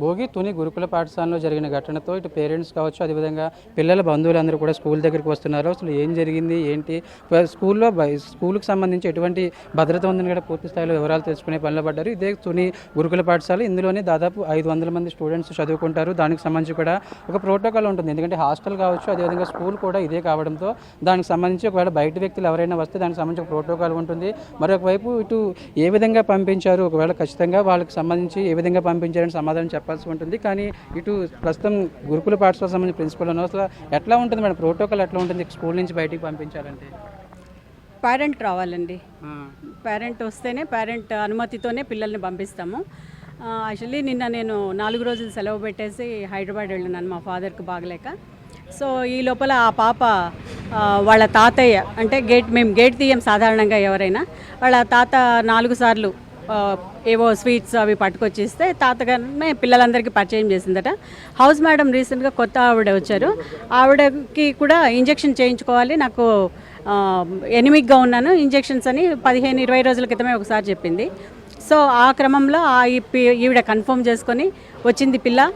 భోగి తుని గురుకుల పాఠశాలలో జరిగిన ఘటనతో ఇటు పేరెంట్స్ కావచ్చు, అదేవిధంగా పిల్లల బంధువులందరూ కూడా స్కూల్ దగ్గరికి వస్తున్నారు. అసలు ఏం జరిగింది ఏంటి, స్కూల్కి సంబంధించి ఎటువంటి భద్రత ఉందని కూడా పూర్తి స్థాయిలో వివరాలు తెలుసుకునే పనిలో పడ్డారు. ఇదే తుని గురుకుల పాఠశాల. ఇందులోనే దాదాపు 500 మంది స్టూడెంట్స్ చదువుకుంటారు. దానికి సంబంధించి కూడా ఒక ప్రోటోకాల్ ఉంటుంది. ఎందుకంటే హాస్టల్ కావచ్చు, అదేవిధంగా స్కూల్ కూడా ఇదే కావడంతో దానికి సంబంధించి ఒకవేళ బయట వ్యక్తులు ఎవరైనా వస్తే దానికి సంబంధించి ఒక ప్రోటోకాల్ ఉంటుంది. మరొక వైపు ఇటు ఏ విధంగా పంపించారు, ఒకవేళ ఖచ్చితంగా వాళ్ళకి సంబంధించి ఏ విధంగా పంపించారని సమాధానం చెప్పాల్సి ఉంటుంది. కానీ ఇటు ప్రస్తుతం గురుకుల పాఠశాల సంబంధించిన ప్రిన్సిపల్ ఉన్న అసలు ఎట్లా ఉంటుంది మేడం, ప్రోటోకాల్ ఎట్లా ఉంటుంది స్కూల్ నుంచి బయటికి పంపించాలంటే? పేరెంట్ రావాలండి. పేరెంట్ వస్తేనే, పేరెంట్ అనుమతితోనే పిల్లల్ని పంపిస్తాము. యాక్చువల్లీ నిన్న నేను 4 రోజులు సెలవు పెట్టేసి హైదరాబాద్ వెళ్ళినాను మా ఫాదర్కి బాగలేక. సో ఈ లోపల ఆ పాప వాళ్ళ తాతయ్య అంటే మేము గేట్ తీయం సాధారణంగా ఎవరైనా, వాళ్ళ తాత 4 సార్లు ఏవో స్వీట్స్ అవి పట్టుకొచ్చిస్తే తాతగారినే పిల్లలందరికీ పరిచయం చేసిందట. హౌస్ మేడం రీసెంట్గా కొత్త ఆవిడ వచ్చారు, ఆవిడకి కూడా ఇంజెక్షన్ చేయించుకోవాలి, నాకు ఎనిమిక్గా ఉన్నాను ఇంజెక్షన్స్ అని 15-20 రోజుల క్రితమే ఒకసారి చెప్పింది. సో ఆ క్రమంలో ఈవిడ కన్ఫర్మ్ చేసుకొని వచ్చింది పిల్ల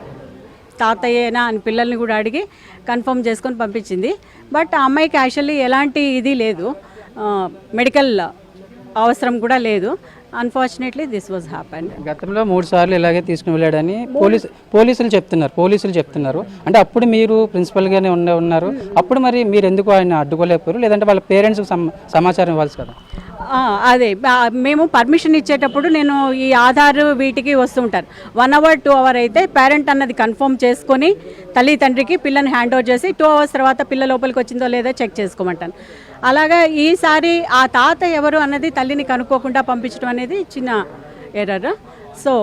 తాతయ్యేనా అని పిల్లల్ని కూడా అడిగి కన్ఫర్మ్ చేసుకొని పంపించింది. బట్ ఆ అమ్మాయికి యాక్చువల్లీ ఎలాంటి ఇది లేదు, మెడికల్ అవసరం కూడా లేదు. Unfortunately this was happen. గతంలో 3 సార్లు ఇలాగే తీసుకుని వెళ్ళాడని పోలీసులు చెప్తున్నారు. అంటే అప్పుడు మీరు ప్రిన్సిపల్గానే ఉన్నారు, అప్పుడు మరి మీరు ఎందుకు ఆయన అడ్డుకోలేకపోయారు? లేదంటే వాళ్ళ పేరెంట్స్కి సమాచారం ఇవ్వాల్సి కదా? అదే మేము పర్మిషన్ ఇచ్చేటప్పుడు నేను ఈ ఆధార్ వీటికి వస్తుంటాను. 1 అవర్ 2 అవర్ అయితే పేరెంట్ అన్నది కన్ఫర్మ్ చేసుకొని తల్లి తండ్రికి పిల్లని హ్యాండ్ ఓవర్ చేసి 2 అవర్స్ తర్వాత పిల్ల లోపలికి వచ్చిందో లేదో చెక్ చేసుకోమంటాను. అలాగా ఈసారి ఆ తాత ఎవరు అన్నది తల్లిని కనుక్కోకుండా పంపించడం అనేది చిన్న ఎర్రర్. సో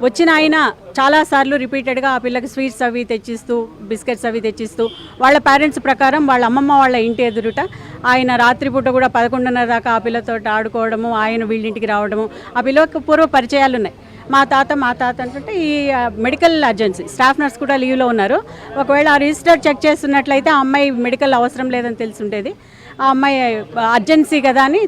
వచ్చిన ఆయన చాలాసార్లు రిపీటెడ్గా ఆ పిల్లకి స్వీట్స్ అవి తెచ్చిస్తూ, బిస్కెట్స్ అవి తెచ్చిస్తూ, వాళ్ళ పేరెంట్స్ ప్రకారం వాళ్ళ అమ్మమ్మ వాళ్ళ ఇంటి ఎదురుట ఆయన రాత్రిపూట కూడా 11:30 దాకా ఆ పిల్లతో ఆడుకోవడము, ఆయన వీళ్ళింటికి రావడము, ఆ పిల్లకి పూర్వ పరిచయాలు ఉన్నాయి. మా తాత అంటుంటే ఈ మెడికల్ అర్జెన్సీ స్టాఫ్ నర్స్ కూడా లీవ్లో ఉన్నారు. ఒకవేళ ఆ రిజిస్టర్ చెక్ చేస్తున్నట్లయితే ఆ అమ్మాయి మెడికల్ అవసరం లేదని తెలిసి ఉండేది. ఆ అమ్మాయి అర్జెన్సీ కదా అని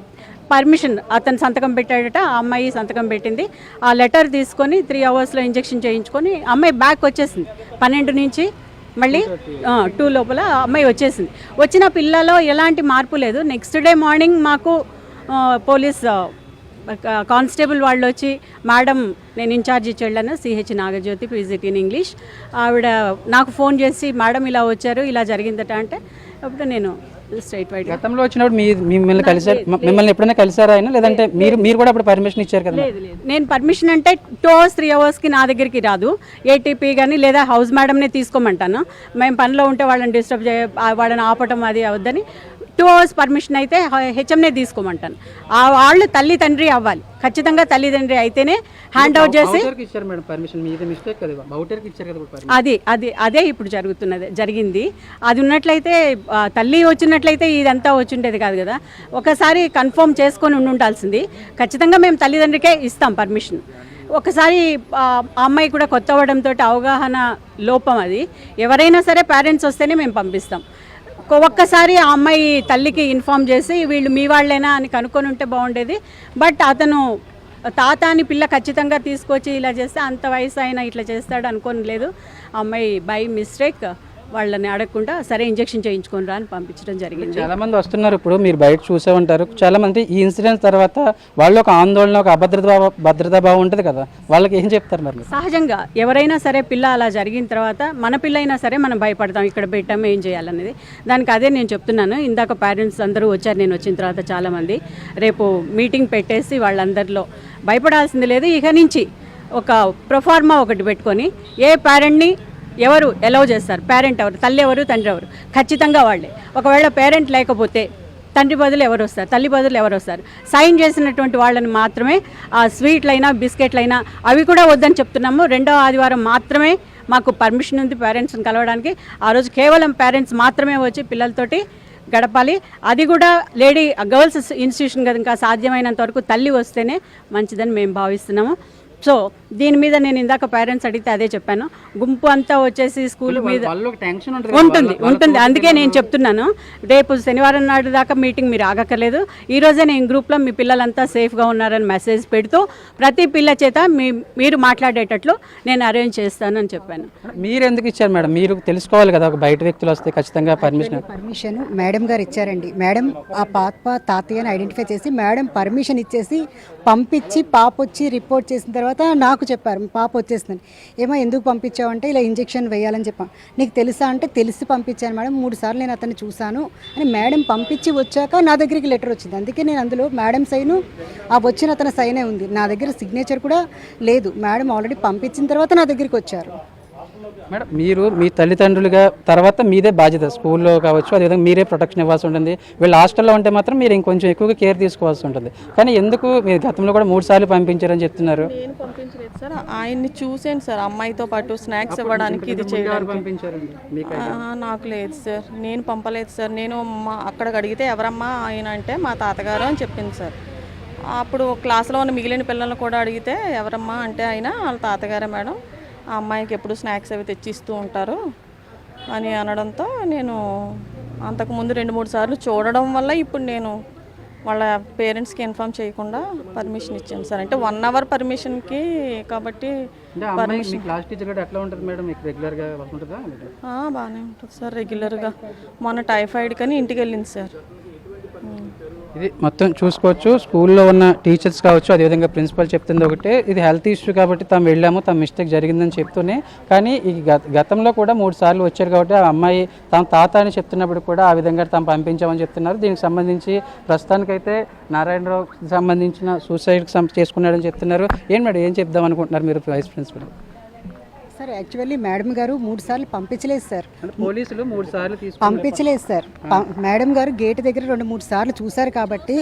పర్మిషన్ అతను సంతకం పెట్టాడట, ఆ అమ్మాయి సంతకం పెట్టింది. ఆ లెటర్ తీసుకొని 3 అవర్స్లో ఇంజెక్షన్ చేయించుకొని అమ్మాయి బ్యాక్ వచ్చేసింది. 12 నుంచి మళ్ళీ 2 లోపల అమ్మాయి వచ్చేసింది. వచ్చిన పిల్లలో ఎలాంటి మార్పు లేదు. నెక్స్ట్ డే మార్నింగ్ మాకు పోలీస్ కానిస్టేబుల్ వాళ్ళు వచ్చి, మేడం నేను ఇన్ఛార్జ్ ఇచ్చి వెళ్ళాను, CH Nagajyothi, PGT in English, ఆవిడ నాకు ఫోన్ చేసి మేడం ఇలా వచ్చారు, ఇలా జరిగిందట అంటే అప్పుడు నేను స్ట్రైట్ వైడ్. గతంలో వచ్చినప్పుడు మిమ్మల్ని ఎప్పుడైనా కలిసారా ఆయన? లేదంటే మీరు కూడా అప్పుడు పర్మిషన్ ఇచ్చారు కదా? లేదు, నేను పర్మిషన్ అంటే 2 అవర్స్ 3 అవర్స్కి నా దగ్గరికి రాదు. ఏటీపీ కానీ లేదా హౌస్ మేడంనే తీసుకోమంటాను. మేము పనిలో ఉంటే వాళ్ళని డిస్టర్బ్ వాళ్ళని ఆపటం అది అవద్దని 2 అవర్స్ పర్మిషన్ అయితే హెచ్ఎంనే తీసుకోమంటాను. వాళ్ళు తల్లి తండ్రి అవ్వాలి, ఖచ్చితంగా తల్లిదండ్రి అయితేనే హ్యాండ్ అవుట్ చేసి. అదే ఇప్పుడు జరిగింది. అది ఉన్నట్లయితే, తల్లి వచ్చినట్లయితే ఇదంతా వచ్చిండేది కాదు కదా. ఒకసారి కన్ఫర్మ్ చేసుకొని ఉండాల్సింది. ఖచ్చితంగా మేము తల్లిదండ్రికే ఇస్తాం పర్మిషన్. ఒకసారి ఆ అమ్మాయి కూడా కొత్త అవ్వడంతో అవగాహన లోపం అది. ఎవరైనా సరే పేరెంట్స్ వస్తేనే మేము పంపిస్తాం. ఒక్కసారి ఆ అమ్మాయి తల్లికి ఇన్ఫామ్ చేసి వీళ్ళు మీ వాళ్ళేనా అని కనుక్కొని ఉంటే బాగుండేది. బట్ అతను తాత అని పిల్ల ఖచ్చితంగా తీసుకొచ్చి ఇలా చేస్తే అంత వయసు అయినా ఇట్లా చేస్తాడు అనుకోని లేదు. ఆ అమ్మాయి బై మిస్టేక్ వాళ్ళని అడగకుండా సరే ఇంజెక్షన్ చేయించుకొని రా అని పంపించడం జరిగింది. చాలా మంది వస్తున్నారు, ఇప్పుడు మీరు బయట చూసే ఉంటారు, చాలా మంది ఈ ఇన్సిడెంట్స్ తర్వాత వాళ్ళు ఒక ఆందోళన, ఒక భద్రతా భావం ఉంటుంది కదా, వాళ్ళకి ఏం చెప్తారు మరి? సహజంగా ఎవరైనా సరే పిల్ల అలా జరిగిన తర్వాత మన పిల్ల అయినా సరే మనం భయపడతాం, ఇక్కడ పెట్టాము ఏం చేయాలనేది. దానికి అదే నేను చెప్తున్నాను. ఇందాక పేరెంట్స్ అందరూ వచ్చారు, నేను వచ్చిన తర్వాత చాలామంది. రేపు మీటింగ్ పెట్టేసి వాళ్ళందరిలో భయపడాల్సింది లేదు. ఇక నుంచి ఒక ప్రొఫార్మా ఒకటి పెట్టుకొని ఏ పేరెంట్ని ఎవరు ఎలవ్ చేస్తారు, పేరెంట్ ఎవరు, తల్లి ఎవరు, తండ్రి ఎవరు, ఖచ్చితంగా వాళ్ళే. ఒకవేళ పేరెంట్ లేకపోతే తండ్రి బదులు ఎవరు వస్తారు, తల్లి బదులు ఎవరు వస్తారు, సైన్ చేసినటువంటి వాళ్ళని మాత్రమే ఆ స్వీట్లైనా బిస్కెట్లైనా అవి కూడా వద్దని చెప్తున్నాము. 2వ ఆదివారం మాత్రమే మాకు పర్మిషన్ ఉంది పేరెంట్స్ని కలవడానికి. ఆ రోజు కేవలం పేరెంట్స్ మాత్రమే వచ్చి పిల్లలతోటి గడపాలి. అది కూడా గర్ల్స్ ఇన్స్టిట్యూషన్ కదా, ఇంకా సాధ్యమైనంత వరకు తల్లి వస్తేనే మంచిదని మేము భావిస్తున్నాము. సో దీని మీద నేను ఇందాక పేరెంట్స్ అడిగితే అదే చెప్పాను. గుంపు అంతా వచ్చేసి స్కూల్ మీద టెన్షన్ ఉంటుంది. అందుకే నేను చెప్తున్నాను, రేపు శనివారం నాడు దాకా మీటింగ్ మీరు ఆగక్కర్లేదు. ఈరోజే నేను గ్రూప్లో మీ పిల్లలంతా సేఫ్గా ఉన్నారని మెసేజ్ పెడుతూ ప్రతి పిల్ల చేత మీరు మాట్లాడేటట్లు నేను అరేంజ్ చేస్తానని చెప్పాను. మీరు ఎందుకు ఇచ్చారు మేడం? మీరు తెలుసుకోవాలి కదా, ఒక బయట వ్యక్తులు వస్తే ఖచ్చితంగా పర్మిషన్ మేడం గారు ఇచ్చారండి. మేడం ఆ పాప తాతయ్యని ఐడెంటిఫై చేసి మేడం పర్మిషన్ ఇచ్చేసి పంపించి పాప వచ్చి రిపోర్ట్ చేసిన తర్వాత నాకు చెప్పారు పాప వచ్చేసిందని. ఏమో ఎందుకు పంపించావు అంటే ఇలా ఇంజెక్షన్ వేయాలని చెప్పాను. నీకు తెలుసా అంటే తెలిసి పంపించాను మేడం, 3 సార్లు నేను అతన్ని చూశాను అని మేడం పంపించి వచ్చాక నా దగ్గరికి లెటర్ వచ్చింది. అందుకే నేను అందులో మేడం సైను ఆ వచ్చిన అతని సైనే ఉంది, నా దగ్గర సిగ్నేచర్ కూడా లేదు. మేడం ఆల్రెడీ పంపించిన తర్వాత నా దగ్గరికి వచ్చారు. మేడం మీరు మీ తల్లిదండ్రులుగా తర్వాత మీదే బాధ్యత, స్కూల్లో కావచ్చు అదేవిధంగా మీరే ప్రొటెక్షన్ ఇవ్వాల్సి ఉంటుంది. వీళ్ళు హాస్టల్లో ఉంటే మాత్రం మీరు ఇంకొంచెం ఎక్కువగా కేర్ తీసుకోవాల్సి ఉంటుంది. కానీ ఎందుకు మీరు గతంలో కూడా 3 సార్లు పంపించారని చెప్తున్నారు? నేను పంపించలేదు సార్, ఆయన్ని చూసాను సార్, అమ్మాయితో పాటు స్నాక్స్ ఇవ్వడానికి ఇది చేయడానికి. నాకు లేదు సార్, నేను పంపలేదు సార్. నేను అక్కడికి అడిగితే ఎవరమ్మా ఆయన అంటే మా తాతగారు అని చెప్పింది సార్. అప్పుడు క్లాస్లో ఉన్న మిగిలిన పిల్లల్ని కూడా అడిగితే ఎవరమ్మా అంటే ఆయన వాళ్ళ తాతగారే మేడం, ఆ అమ్మాయికి ఎప్పుడు స్నాక్స్ అవి తెచ్చిస్తూ ఉంటారు అని అనడంతో నేను అంతకుముందు 2-3 సార్లు చూడడం వల్ల ఇప్పుడు నేను వాళ్ళ పేరెంట్స్కి ఇన్ఫామ్ చేయకుండా పర్మిషన్ ఇచ్చాను సార్. అంటే 1 అవర్ పర్మిషన్కి కాబట్టి పర్మిషన్. క్లాస్ టీచర్ కూడా ఎట్లా ఉంటుంది మేడం? మీకు రెగ్యులర్గా ఉంటుందా? బాగానే ఉంటుంది సార్, రెగ్యులర్గా. మొన్న టైఫాయిడ్ కానీ ఇంటికి వెళ్ళింది సార్. ఇది మొత్తం చూసుకోవచ్చు. స్కూల్లో ఉన్న టీచర్స్ కావచ్చు అదేవిధంగా ప్రిన్సిపల్ చెప్తుంది ఒకటే, ఇది హెల్త్ ఇష్యూ కాబట్టి తాము వెళ్ళాము, తమ మిస్టేక్ జరిగిందని చెప్తూనే, కానీ ఈ గతంలో కూడా 3 సార్లు వచ్చారు కాబట్టి ఆ అమ్మాయి తమ తాత అని చెప్తున్నప్పుడు కూడా ఆ విధంగా తాము పంపించామని చెప్తున్నారు. దీనికి సంబంధించి ప్రస్తుతానికైతే నారాయణరావుకి సంబంధించిన సూసైడ్ చేసుకున్నాడని చెప్తున్నారు. ఏం మేడం ఏం చెప్దాం అనుకుంటున్నారు మీరు vice principal? Sir actually madam గారు 3 సార్లు పంపించలేదు సార్. పోలీసులు 3 సార్లు పంపించలేదు సార్. మేడం గారు గేట్ దగ్గర 2-3 సార్లు చూశారు కాబట్టి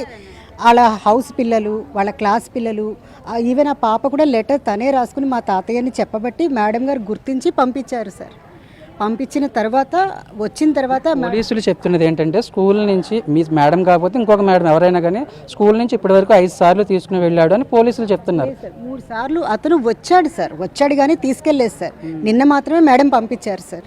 వాళ్ళ హౌస్ పిల్లలు, వాళ్ళ క్లాస్ పిల్లలు, ఈవెన్ ఆ పాప కూడా లెటర్ తనే రాసుకుని మా తాతయ్యని చెప్పబట్టి మేడం గారు గుర్తించి పంపించారు సార్. పంపించిన తర్వాత వచ్చిన తర్వాత పోలీసులు చెప్తున్నది ఏంటంటే స్కూల్ నుంచి మీ మేడం కాకపోతే ఇంకొక మేడం ఎవరైనా కానీ స్కూల్ నుంచి ఇప్పటివరకు 5 సార్లు తీసుకుని వెళ్ళాడు అని పోలీసులు చెప్తున్నారు. 3 సార్లు అతను వచ్చాడు సార్, వచ్చాడు కానీ తీసుకెళ్లేదు సార్. నిన్న మాత్రమే మేడం పంపించారు సార్.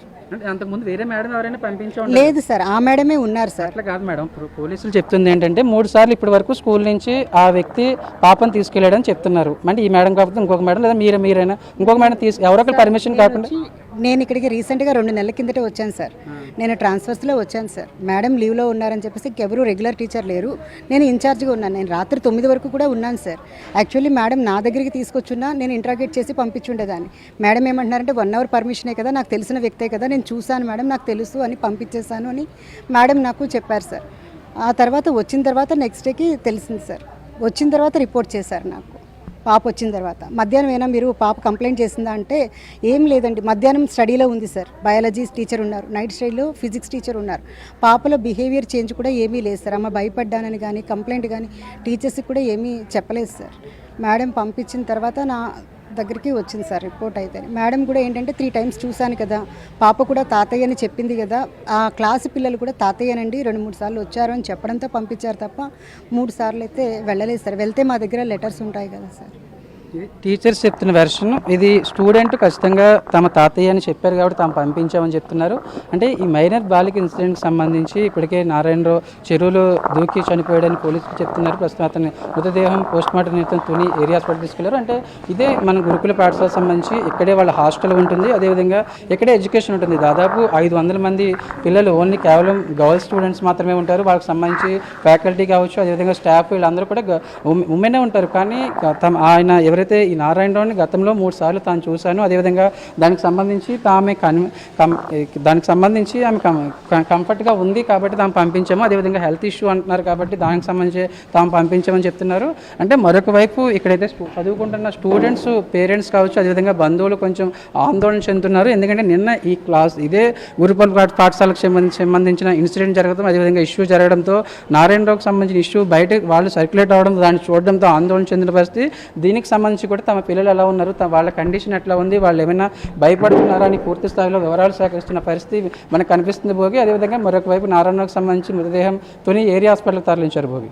అంతకుముందు వేరే మేడం ఎవరైనా పంపించారు? లేదు సార్, ఆ మేడమే ఉన్నారు సార్. అట్లా కాదు మేడం, పోలీసులు చెప్తుంది ఏంటంటే 3 సార్లు ఇప్పటి వరకు స్కూల్ నుంచి ఆ వ్యక్తి పాపను తీసుకెళ్ళాడని చెప్తున్నారు. అంటే ఈ మేడం కాకపోతే ఇంకొక మేడం లేదా మీరైనా ఇంకొక మేడం ఎవరొకరు పర్మిషన్ కాకుండా. నేను ఇక్కడికి రీసెంట్గా 2 నెలల కిందటే వచ్చాను సార్. నేను ట్రాన్స్ఫర్స్లో వచ్చాను సార్. మేడం లీవ్లో ఉన్నారని చెప్పేసి ఎవరు రెగ్యులర్ టీచర్ లేరు, నేను ఇన్ఛార్జ్గా ఉన్నాను. నేను రాత్రి 9 వరకు కూడా ఉన్నాను సార్. యాక్చువల్లీ మేడం నా దగ్గరికి తీసుకొచ్చున్నా నేను ఇంట్రాగేట్ చేసి పంపించుండేదాన్ని. మేడం ఏమంటున్నారంటే 1 అవర్ పర్మిషనే కదా, నాకు తెలిసిన వ్యక్తే కదా, నేను చూశాను మేడం, నాకు తెలుసు అని పంపించేశాను అని మేడం నాకు చెప్పారు సార్. ఆ తర్వాత వచ్చిన తర్వాత నెక్స్ట్ డేకి తెలిసింది సార్. వచ్చిన తర్వాత రిపోర్ట్ చేశారు నాకు. పాప వచ్చిన తర్వాత మధ్యాహ్నం అయినా మీరు పాప కంప్లైంట్ చేసిందా అంటే ఏం లేదండి, మధ్యాహ్నం స్టడీలో ఉంది సార్. బయాలజీ టీచర్ ఉన్నారు, నైట్ స్టడీలో ఫిజిక్స్ టీచర్ ఉన్నారు. పాపలో బిహేవియర్ చేంజ్ కూడా ఏమీ లేదు సార్. అమ్మ భయపడ్డానని కానీ కంప్లైంట్ కానీ టీచర్స్కి కూడా ఏమీ చెప్పలేదు సార్. మేడం పంపించిన తర్వాత నా దగ్గరికి వచ్చింది సార్ రిపోర్ట్. అయితే మేడం కూడా ఏంటంటే 3 టైమ్స్ చూశాను కదా, పాప కూడా తాతయ్య అని చెప్పింది కదా, ఆ క్లాసు పిల్లలు కూడా తాతయ్యనండి 2-3 సార్లు వచ్చారు అని చెప్పడంతో పంపించారు తప్ప 3 సార్లు అయితే వెళ్ళలేదు సార్. వెళ్తే మా దగ్గర లెటర్స్ ఉంటాయి కదా సార్. ఇది టీచర్స్ చెప్తున్న వెర్షన్. ఇది స్టూడెంట్ ఖచ్చితంగా తమ తాతయ్య అని చెప్పారు కాబట్టి తాము పంపించామని చెప్తున్నారు. అంటే ఈ మైనర్ బాలిక ఇన్సిడెంట్కి సంబంధించి ఇప్పటికే నారాయణరావు చెరువులో దూకి చనిపోయాడని పోలీసులు చెప్తున్నారు. ప్రస్తుతం అతని మృతదేహం పోస్ట్మార్టం నిమిత్తం తుని ఏరియా హాస్పిటల్ తీసుకెళ్లారు. అంటే ఇదే మన గురుకుల పాఠశాలకు సంబంధించి ఇక్కడే వాళ్ళ హాస్టల్ ఉంటుంది, అదేవిధంగా ఇక్కడే ఎడ్యుకేషన్ ఉంటుంది. దాదాపు 500 మంది పిల్లలు ఓన్లీ కేవలం గర్ల్స్ స్టూడెంట్స్ మాత్రమే ఉంటారు. వాళ్ళకి సంబంధించి ఫ్యాకల్టీ కావచ్చు అదేవిధంగా స్టాఫ్ వీళ్ళందరూ కూడా ఉమెనే ఉంటారు. కానీ ఆయన ఎవరైతే ఈ నారాయణరావుని గతంలో 3 సార్లు తాను చూశాను, అదేవిధంగా దానికి సంబంధించి ఆమె కంఫర్ట్గా ఉంది కాబట్టి తాము పంపించాము, అదేవిధంగా హెల్త్ ఇష్యూ అంటున్నారు కాబట్టి దానికి సంబంధించి తాము పంపించామని చెప్తున్నారు. అంటే మరొక వైపు ఇక్కడైతే చదువుకుంటున్న స్టూడెంట్స్ పేరెంట్స్ కావచ్చు అదేవిధంగా బంధువులు కొంచెం ఆందోళన చెందుతున్నారు. ఎందుకంటే నిన్న ఈ క్లాస్ ఇదే గురుకుల పాఠశాలకు సంబంధించిన ఇన్సిడెంట్ జరగడం అదేవిధంగా ఇష్యూ జరగడంతో నారాయణరావుకి సంబంధించిన ఇష్యూ బయట వాళ్ళు సర్క్యులేట్ అవడం దాన్ని చూడడంతో ఆందోళన చెందిన పరిస్థితి. దీనికి సంబంధించి కూడా తమ పిల్లలు ఎలా ఉన్నారు, వాళ్ళ కండిషన్ ఎట్లా ఉంది, వాళ్ళు ఏమైనా భయపడుతున్నారా అని పూర్తి స్థాయిలో వివరాలు సేకరిస్తున్న పరిస్థితి మనకు కనిపిస్తుంది భోగి. అదేవిధంగా మరొక వైపు నారాయణరావుకి సంబంధించి మృతదేహం తుని ఏరియా హాస్పిటల్కి తరలించారు భోగి.